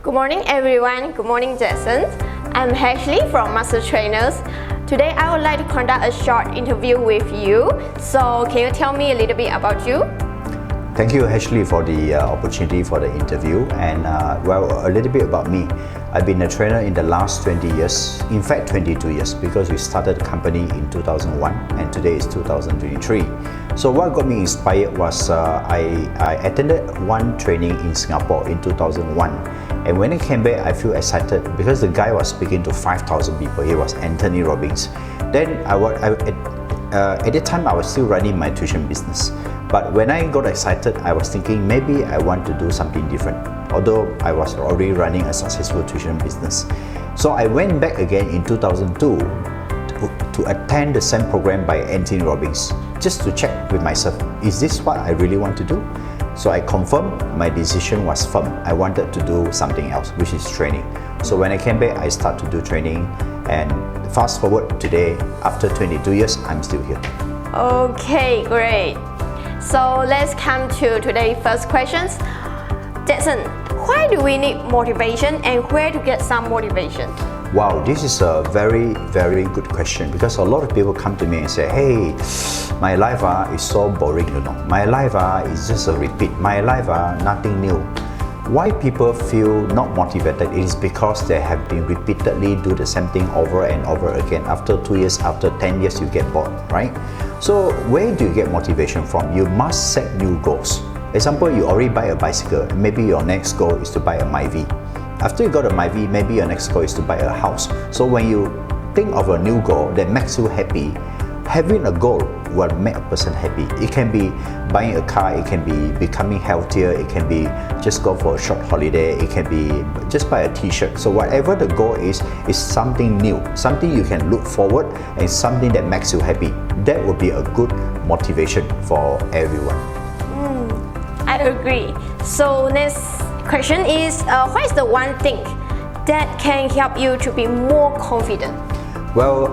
Good morning everyone, good morning Jason. I'm Ashley from Master Trainers. Today I would like to conduct a short interview with you. So can you tell me a little bit about you? Thank you, Ashley, for the opportunity for the interview. And a little bit about me. I've been a trainer in the last 20 years, in fact 22 years, because we started the company in 2001 and today is 2023. So what got me inspired was I attended one training in Singapore in 2001. And when I came back, I feel excited because the guy was speaking to 5,000 people. He was Anthony Robbins. Then at that time, I was still running my tuition business. But when I got excited, I was thinking maybe I want to do something different, although I was already running a successful tuition business. So I went back again in 2002 to attend the same program by Anthony Robbins, just to check with myself, is this what I really want to do? So I confirmed my decision was firm. I wanted to do something else, which is training. So when I came back, I started to do training, and fast forward today, after 22 years, I'm still here. Okay, great. So let's come to today's first questions. Jason, why do we need motivation and where to get some motivation? Wow, this is a very, very good question, because a lot of people come to me and say, hey, my life is so boring, My life is just a repeat. My life nothing new. Why people feel not motivated is because they have been repeatedly do the same thing over and over again. After 2 years, after 10 years, you get bored, right? So where do you get motivation from? You must set new goals. Example, you already buy a bicycle. Maybe your next goal is to buy a Myvi. After you got a Myvi, maybe your next goal is to buy a house. So when you think of a new goal that makes you happy, having a goal will make a person happy. It can be buying a car, it can be becoming healthier, it can be just go for a short holiday, it can be just buy a t-shirt. So whatever the goal is something new, something you can look forward and something that makes you happy. That would be a good motivation for everyone. I agree. So next question is, what is the one thing that can help you to be more confident? Well,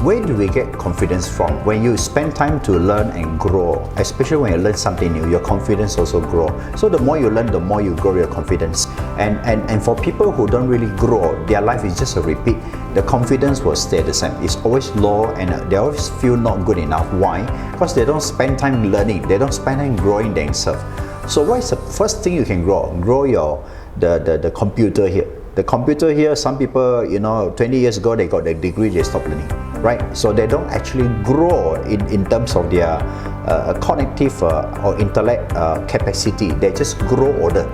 where do we get confidence from? When you spend time to learn and grow, especially when you learn something new, your confidence also grow. So the more you learn, the more you grow your confidence. And for people who don't really grow, their life is just a repeat. The confidence will stay the same. It's always low and they always feel not good enough. Why? Because they don't spend time learning. They don't spend time growing themselves. So what is the first thing you can grow? Grow the computer here. The computer here, some people, 20 years ago, they got the degree, they stopped learning, right? So they don't actually grow in terms of their cognitive or intellect capacity. They just grow older.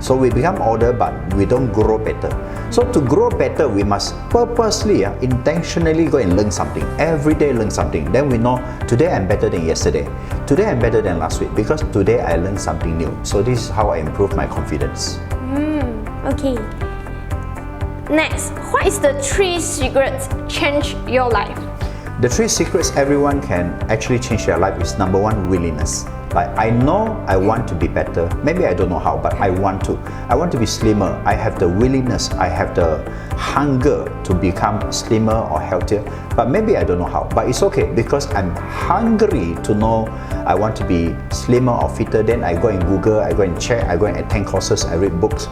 So we become older, but we don't grow better. So to grow better, we must purposely, intentionally go and learn something. Every day learn something. Then we know, today I'm better than yesterday. Today I'm better than last week, because today I learned something new. So this is how I improve my confidence. Okay. Next, what is the 3 secrets change your life? The 3 secrets everyone can actually change their life is: number 1, willingness. Like, I know I want to be better. Maybe I don't know how, but I want to. I want to be slimmer. I have the willingness. I have the hunger to become slimmer or healthier. But maybe I don't know how. But it's okay, because I'm hungry to know I want to be slimmer or fitter. Then I go and Google, I go and check, I go and attend courses, I read books,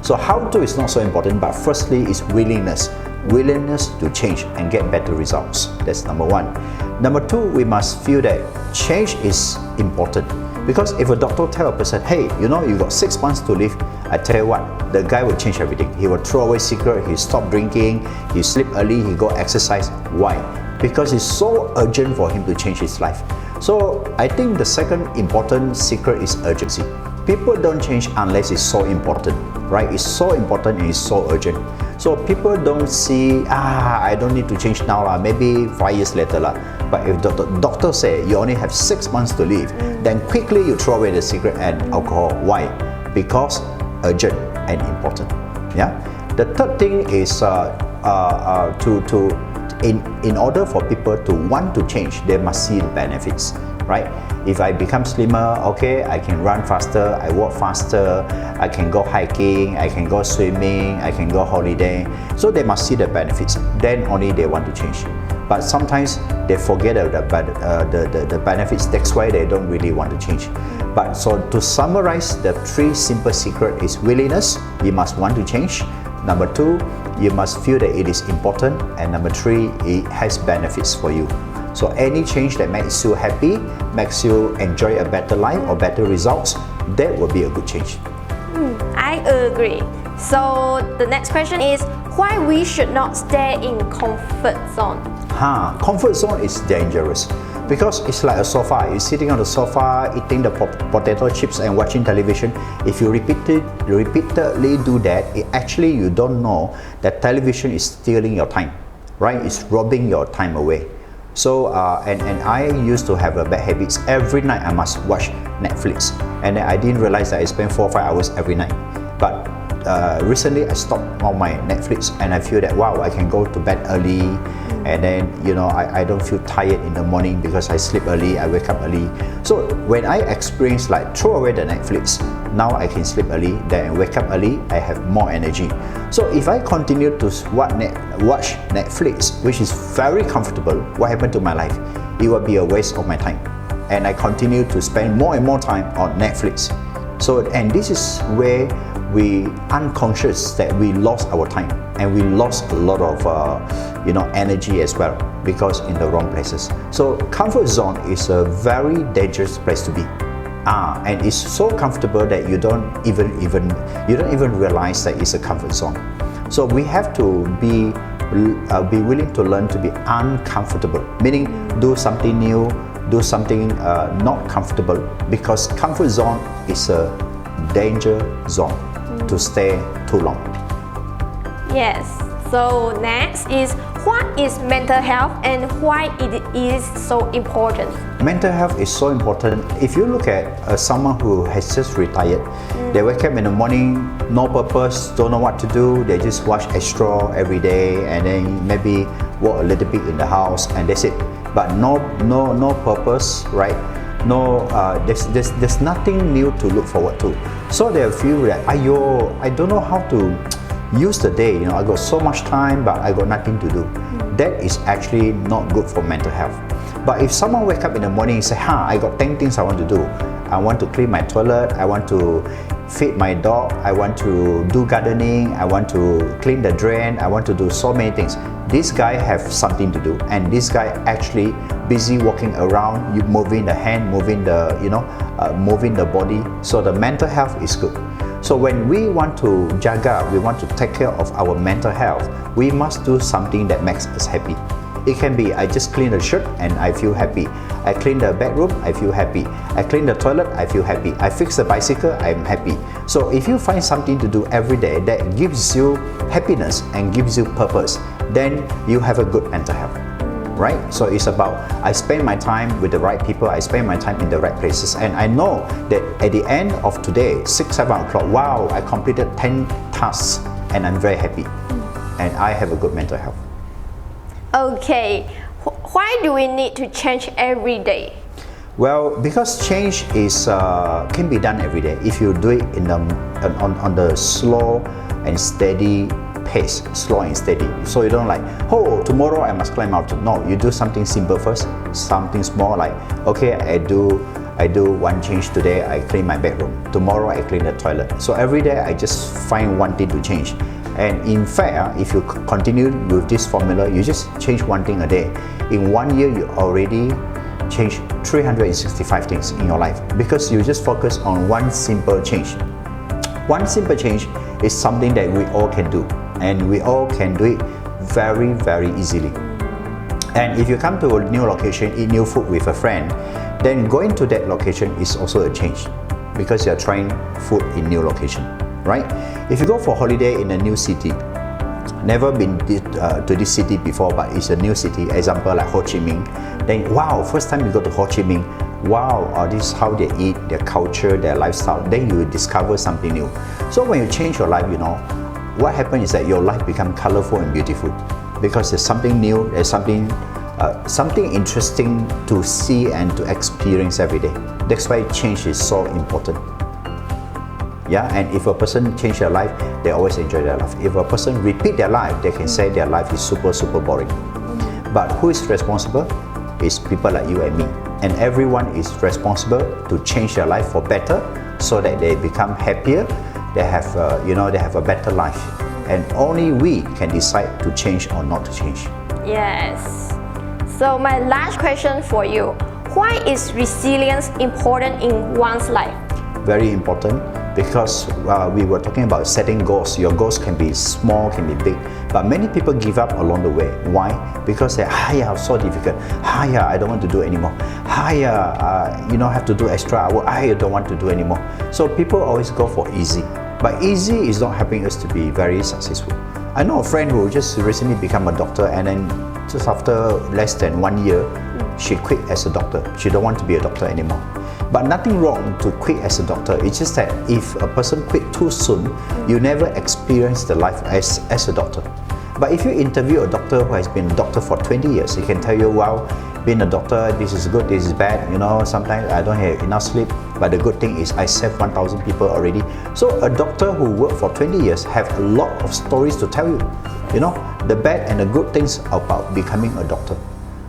So how to is not so important, but firstly is willingness. Willingness to change and get better results. That's number 1. Number 2, we must feel that change is important. Because if a doctor tell a person, hey, you got 6 months to live, I tell you what, the guy will change everything. He will throw away cigarette, he stop drinking, he sleep early, he go exercise. Why? Because it's so urgent for him to change his life. So I think the second important secret is urgency. People don't change unless it's so important, right? It's so important and it's so urgent. So people don't see, I don't need to change now, maybe 5 years later. But if the doctor say you only have 6 months to live, then quickly you throw away the cigarette and alcohol. Why? Because urgent and important. Yeah. The third thing is in order for people to want to change, they must see the benefits. Right? If I become slimmer, okay, I can run faster, I walk faster, I can go hiking, I can go swimming, I can go holiday. So they must see the benefits. Then only they want to change. but sometimes they forget the benefits. That's why they don't really want to change. But so to summarize, the 3 simple secrets is willingness. You must want to change. Number 2, you must feel that it is important. And number 3, it has benefits for you. So any change that makes you happy, makes you enjoy a better life or better results, that will be a good change. I agree. So the next question is why we should not stay in comfort zone. Comfort zone is dangerous because it's like a sofa. You're sitting on the sofa, eating the potato chips and watching television. If you repeatedly do that, actually you don't know that television is stealing your time, right? It's robbing your time away. So and I used to have a bad habits. Every night I must watch Netflix, and then I didn't realize that I spend 4 or 5 hours every night. But recently I stopped all my Netflix, and I feel that wow, I can go to bed early, and then I don't feel tired in the morning because I sleep early, I wake up early. So when I experience like throw away the Netflix, now I can sleep early, then I wake up early, I have more energy. So if I continue to watch Netflix, which is very comfortable, what happened to my life? It will be a waste of my time, and I continue to spend more and more time on Netflix. So, and this is where we unconscious that we lost our time, and we lost a lot of energy as well because in the wrong places. So comfort zone is a very dangerous place to be. And it's so comfortable that you don't even realize that it's a comfort zone. So we have to be willing to learn to be uncomfortable, meaning do something new, do something not comfortable, because comfort zone is a danger zone to stay too long. Yes. So next is what is mental health and why it is so important? Mental health is so important. If you look at someone who has just retired, they wake up in the morning, no purpose, don't know what to do, they just watch Astro every day and then maybe walk a little bit in the house and that's it. But no purpose, right? There's nothing new to look forward to. So they feel that, I don't know how to use the day, I got so much time but I got nothing to do. That is actually not good for mental health. But if someone wake up in the morning and say, I got 10 things I want to do. I want to clean my toilet, I want to feed my dog, I want to do gardening, I want to clean the drain, I want to do so many things. This guy have something to do, and this guy actually busy walking around, moving the hand, moving the body. So the mental health is good. So when we want to jaga, we want to take care of our mental health, we must do something that makes us happy. It can be, I just clean the shirt and I feel happy. I clean the bedroom, I feel happy. I clean the toilet, I feel happy. I fix the bicycle, I'm happy. So if you find something to do every day that gives you happiness and gives you purpose, then you have a good mental health, right? So it's about, I spend my time with the right people, I spend my time in the right places, and I know that at the end of today, 6, 7 o'clock, wow, I completed 10 tasks and I'm very happy. And I have a good mental health. Okay, why do we need to change every day? Well, because change is can be done every day if you do it on the slow and steady pace, slow and steady. So you don't like, tomorrow I must climb mountain. No, you do something simple first, something small like, okay, I do one change today, I clean my bedroom. Tomorrow I clean the toilet. So every day I just find one thing to change. And in fact, if you continue with this formula, you just change one thing a day. In 1 year, you already change 365 things in your life because you just focus on one simple change. One simple change is something that we all can do, and we all can do it very, very easily. And if you come to a new location, eat new food with a friend, then going to that location is also a change because you're trying food in new location, right? If you go for holiday in a new city, never been to this city before, but it's a new city, example like Ho Chi Minh, then wow, first time you go to Ho Chi Minh, wow, this is how they eat, their culture, their lifestyle, then you will discover something new. So when you change your life, what happens is that your life becomes colorful and beautiful because there's something new, there's something interesting to see and to experience every day. That's why change is so important. Yeah, and if a person change their life, they always enjoy their life. If a person repeat their life, they can say their life is super, super boring. But who is responsible? It's people like you and me. And everyone is responsible to change their life for better so that they become happier, they have a better life. And only we can decide to change or not to change. Yes. So my last question for you. Why is resilience important in one's life? Very important because we were talking about setting goals. Your goals can be small, can be big, but many people give up along the way. Why? Because they so difficult. I don't want to do anymore. Have to do extra hour. I don't want to do anymore. So people always go for easy, but easy is not helping us to be very successful. I know a friend who just recently become a doctor, and then just after less than 1 year, she quit as a doctor. She don't want to be a doctor anymore. But nothing wrong to quit as a doctor. It's just that if a person quit too soon, you never experience the life as a doctor. But if you interview a doctor who has been a doctor for 20 years, he can tell you, well, being a doctor, this is good, this is bad. Sometimes I don't have enough sleep, but the good thing is I saved 1,000 people already. So a doctor who worked for 20 years have a lot of stories to tell you. The bad and the good things about becoming a doctor.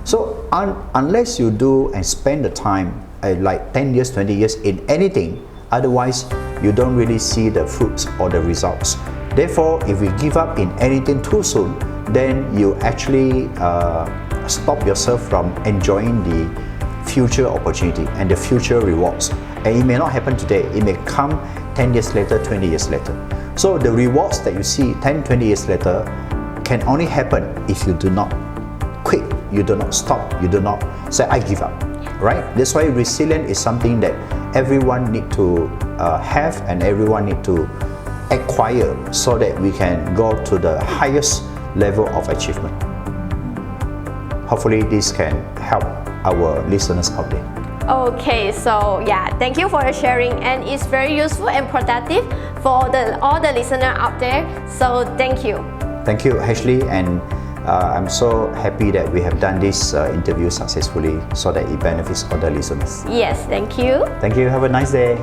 So unless you do and spend the time, like 10 years, 20 years in anything, otherwise you don't really see the fruits or the results. Therefore, if you give up in anything too soon, then you actually stop yourself from enjoying the future opportunity and the future rewards. And it may not happen today, it may come 10 years later, 20 years later. So the rewards that you see 10, 20 years later can only happen if you do not quit, you do not stop, you do not say, I give up. Right? That's why resilience is something that everyone need to have and everyone need to acquire so that we can go to the highest level of achievement. Hopefully this can help our listeners out there. Okay, so thank you for your sharing, and it's very useful and productive for all the listeners out there. So thank you. Thank you, Ashley, and I'm so happy that we have done this interview successfully so that it benefits all the listeners. Yes, thank you. Thank you. Have a nice day.